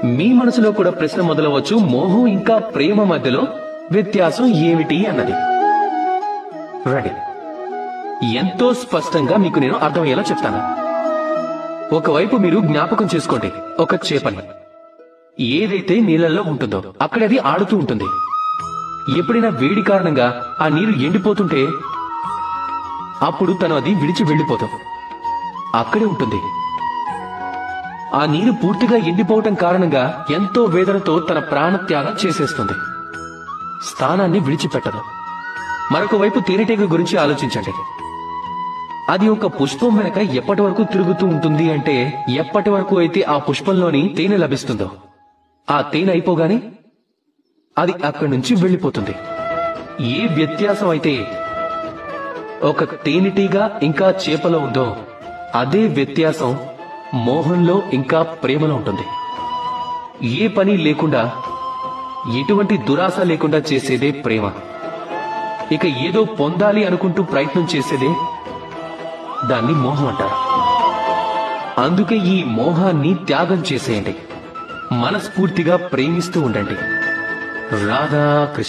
మీ మనసులో కూడా ప్రశ్న మొదలవచ్చు, మోహం ఇంకా ప్రేమ మధ్యలో వ్యత్యాసం ఏమిటి అన్నది. రెడీ? ఎంతో స్పష్టంగా మీకు నేను అర్థమయ్యేలా చెప్తాను. ఒకవైపు మీరు జ్ఞాపకం చేసుకోండి, ఒక చేపని ఏదైతే నీళ్ళల్లో ఉంటుందో అక్కడ అది ఆడుతూ ఉంటుంది. ఎప్పుడైనా వేడి కారణంగా ఆ నీరు ఎండిపోతుంటే అప్పుడు తను అది విడిచి వెళ్లిపోతాం, అక్కడే ఉంటుంది. ఆ నీరు పూర్తిగా ఎండిపోవటం కారణంగా ఎంతో వేదనతో తన ప్రాణత్యాగం చేసేస్తుంది, స్థానాన్ని విడిచిపెట్టదు. మరొక వైపు తేనెటీగ గురించి ఆలోచించండి. అది ఒక పుష్పం వెనక ఎప్పటి వరకు తిరుగుతూ ఉంటుంది అంటే, ఎప్పటి వరకు అయితే ఆ పుష్పంలోని తేనె లభిస్తుందో ఆ తేనె అయిపోగానే అది అక్కడి నుంచి వెళ్లిపోతుంది. ఏ వ్యత్యాసం అయితే ఒక తేనెటీగ ఇంకా చేపలో ఉందో అదే వ్యత్యాసం మోహంలో ఇంకా ప్రేమలో ఉంటుంది. ఏ పని లేకుండా, ఎటువంటి దురాశ లేకుండా చేసేదే ప్రేమ. ఇక ఏదో పొందాలి అనుకుంటూ ప్రయత్నం చేసేదే దాన్ని మోహం అంటారు. అందుకే ఈ మోహాన్ని త్యాగం చేసేయండి, మనస్ఫూర్తిగా ప్రేమిస్తూ ఉండండి. రాధా కృష్ణ.